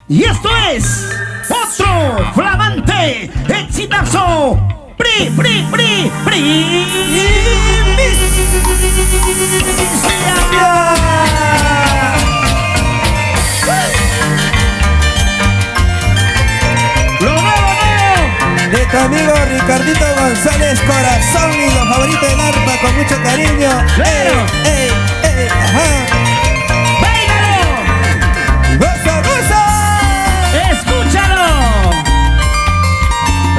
Y esto es otro flamante exitazo. De tu amigo Ricardito González, corazón y los favoritos del arpa con mucho cariño. ¡Claro! ¡Ey, ey, ey! ¡Ajá! ¡Báilalo! ¡Goza, goza! ¡Escúchalo!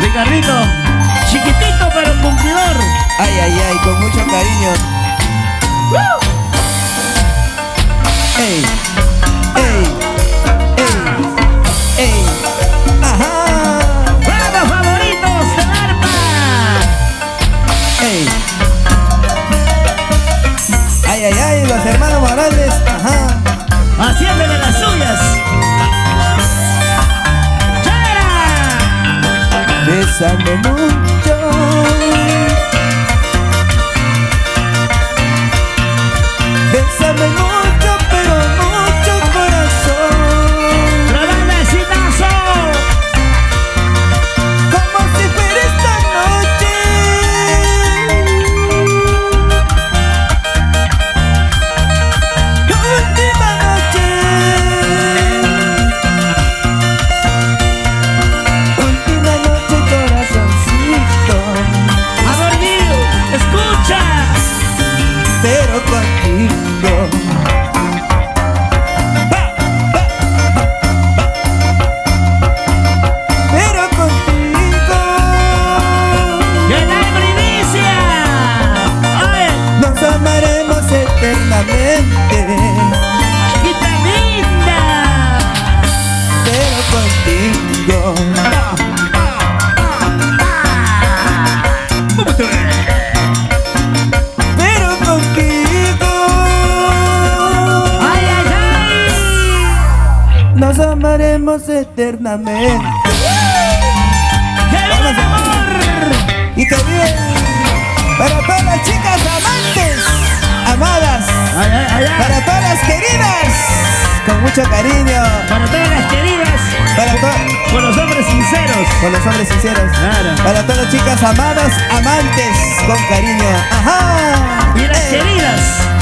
Ricardito, chiquitito pero cumplidor. Ay, ay, ay, con mucho cariño. ¡Ey! ¡Ey! ¡Ey! ¡Ey! ¡Ajá! ¡Vamos, favoritos del arpa! ¡Ey! ¡Ay, ay, ay! Los hermanos Morales. ¡Ajá! Haciéndole las suyas. ¡Chara! Bésame mucho. Bésame mucho, pero mucho corazón. ¡Tremendo exitazo! Como si fuera esta noche. Última noche. Última noche, corazoncito. Amor mío, escucha. Pero contigo. Pero contigo. ¡Que la primicia! ¡Ay! Nos amaremos eternamente. ¡Chiquita linda! Pero contigo. Pero contigo. ¡Ay, ay, ay! Nos amaremos eternamente. ¡Que viva el amor! Y que bien para todas las chicas amantes, amadas, ¡Ay, ay, ay, ay! para todas las queridas, con mucho cariño, Para todas las queridas, para con los hombres sinceros. con los hombres sinceros, Claro. para todas las chicas amadas, amantes, con cariño. Ajá. Y las queridas,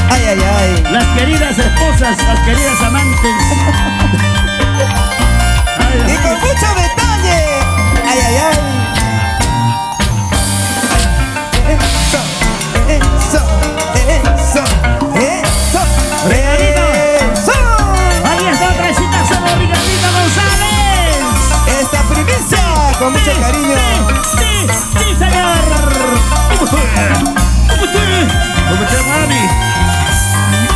Ay, ay, ay. las queridas esposas, las queridas amantes. Ay, Y ay, con mucho detalle. Ay, ay, ay. Eso, eso, eso, eso. Regalito. Eso. ahí está otra exitazo de Ricardito González. Esta primicia con mucho Sí, cariño. Sí, sí, sí, señor. Cómete, mami.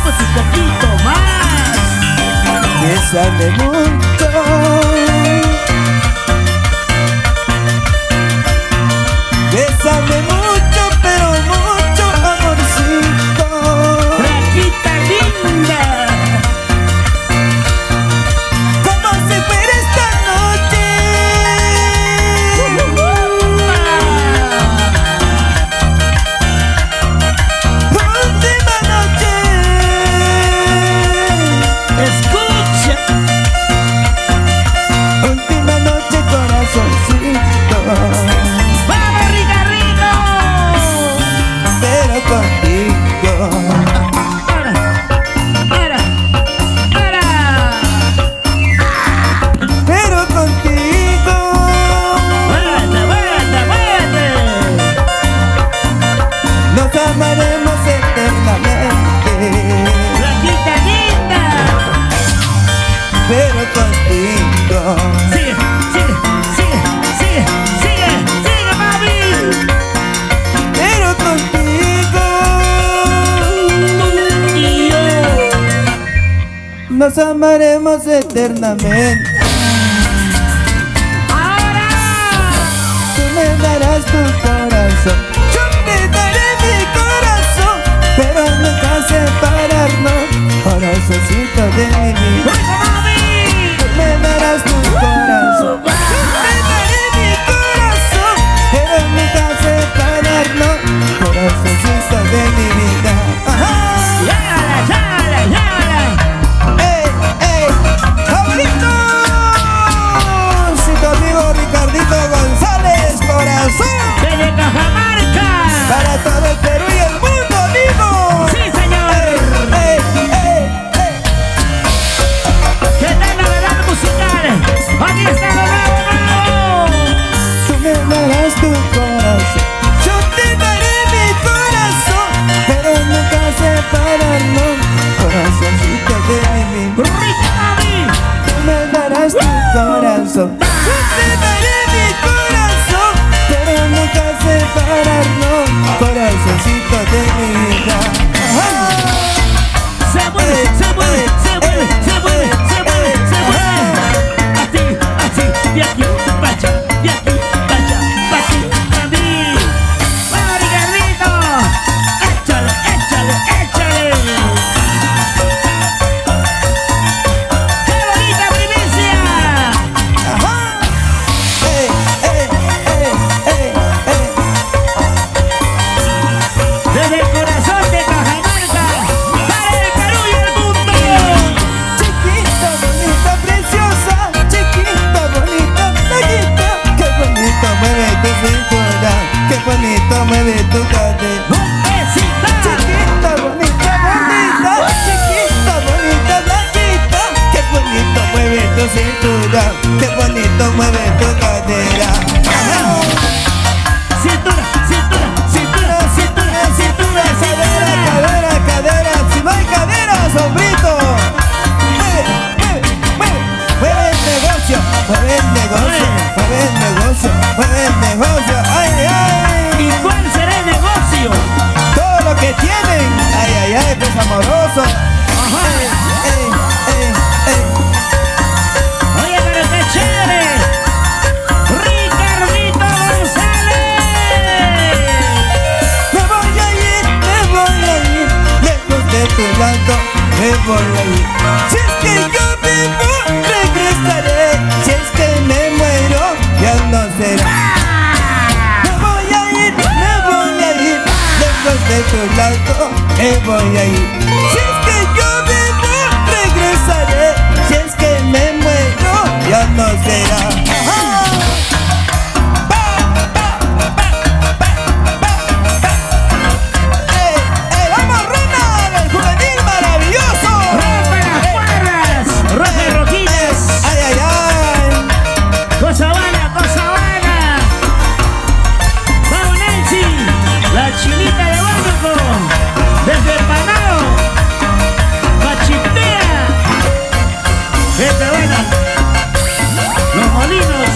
Cómete un poquito más. Bésame mucho. Bésame mucho, pero mucho, amorcito. Flaquita linda. Como si fuera esta noche. Última noche. Escucha. Última noche, corazoncito. ¡Vamos, Ricardito! Pero contigo. ¡Para! ¡Para! ¡Para! Pero contigo. ¡Muévete, muévete, muévete! Nos amaremos eternamente. ¡Flaquita linda! Pero contigo. ¡Sigue, sigue, sigue, sigue, sigue, sigue, mami! Pero contigo. Tú y yo. Nos amaremos eternamente. ¡Ahora! Tú me darás tu corazón. Yo te daré mi corazón. Pero nunca separarnos. Corazoncito de mi vida. ¡Rico, mami! Tú me darás tu corazón. Yo te daré mi corazón. Pero nunca separarnos. Corazoncito de mi vida. Ajá. ¡Llégale, llégale, llégale! ¡Ey, ey! ¡Favorito! darás tu corazón. Yo te daré mi corazón, pero nunca separarnos, corazoncito de mi vida. Se mueve, se mueve, se mueve, se mueve, se mueve, se mueve. Así, así, de aquí para allá, de aquí para allá, para ti, para mí. ¡Vamos, Ricardito! ¡Échale, échale, échale! ¡Qué bonita primicia! Desde el corazón de Cajamarca, para el Perú y el mundo. Chiquita, bonita, preciosa, chiquita, bonita, blanquita. Qué bonito mueve tu cintura, qué bonito mueve tu cadera. ¡Bombecita! Chiquita, bonita, gordita, chiquita, bonita, blanquita. Qué bonito mueve tu cintura, qué bonito mueve tu cadera. Cintura, cintura, cintura, cintura, cintura, Cadera, cintura. cadera, cadera, si no hay cadera, sombrito. Mueve, mueve, mueve, mueve el negocio, mueve el negocio, mueve el negocio, mueve el negocio. Ay, ay, ¿Y cuál será el negocio? todo lo que tienen. Ay, ay, ay, pues amoroso. Ajá. Ey, ey, ey. Oye, pero qué chévere. Ricardito González. Me voy a ir, lejos de tu lado, me voy a ir. Si es que yo vivo, regresaré. Si es que me muero, ya no será. Me voy a ir, lejos de tu lado, me voy a ir. Si es que yo vivo, regresaré. Si es que me muero, ya no será. ¡Vamos, Ronald, el juvenil maravilloso! ¡Rompe las cuerdas! ¡Roja y rojitas! ¡Ay, ay, ay! ¡Cosa buena, cosa buena! ¡Vamos, Nancy! La chinita de Huánuco. Desde Panao. Machitea. Gente buena. Los molinos.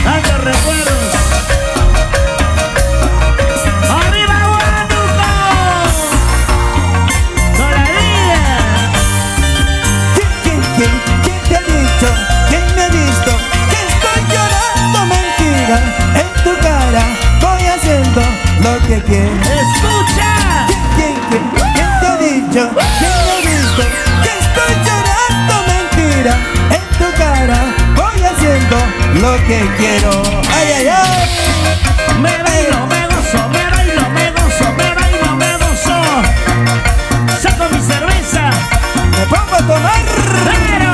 Tantos recuerdos. ¡Arriba, Huánuco! ¡Todavía! ¿Quién te ha dicho? ¿Quién me ha visto? Que estoy llorando mentira. En tu cara voy haciendo lo que quiero. ¡Escucha! ¿Quién te ha dicho? ¿Quién me ha visto? Que estoy llorando mentira. En tu cara voy haciendo lo que quiero. ¡Ay, ay, ay! Me bailo, me gozo, me bailo, me gozo, me bailo, me gozo. Saco mi cerveza, Me pongo a tomar. pero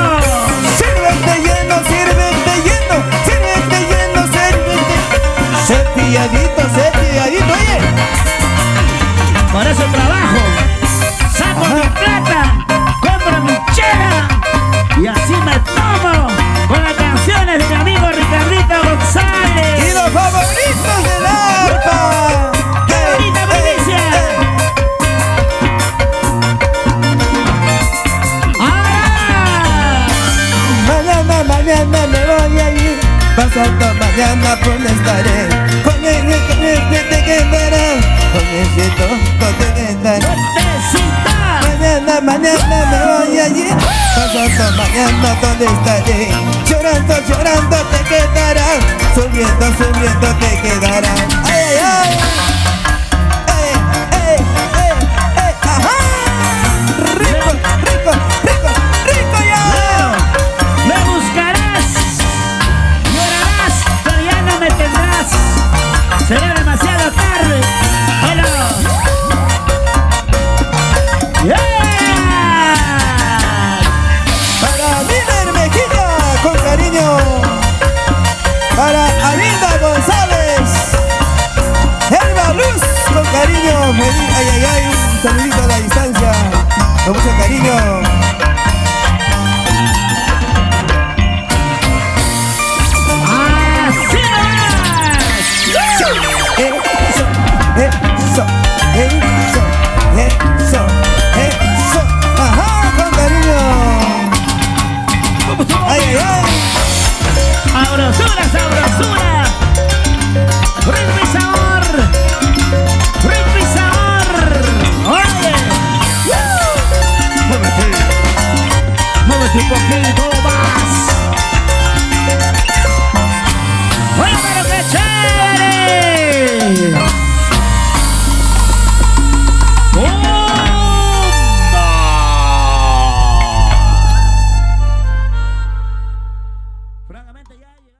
Sírvete lleno, sírvete lleno, sírvete lleno, sírvete. Cepilladito, cepilladito, oye. por eso trabajo. Saco mi plata, compro mi chela y así me tomo con las canciones de mi amigo Ricardito Y González. los favoritos del arpa. ¡Qué bonita primicia! ¡Ah! Mañana me voy a ir. Pasado mañana por estaré. Con el te quedará. Con ese tonto te quedará. ¡Bombecita! Mañana me voy a ir. Pasado mañana donde estaré. Llorando te quedarás. Subiendo te quedarás. Ay, ay, ay. Ajá. Rico ya. Me buscarás, llorarás, pero ya no me tendrás. Será demasiado tarde. ¡Hola! ¡Yeah! Para Miller Mejía, con cariño. Para Alinda González. Francamente ya llegó.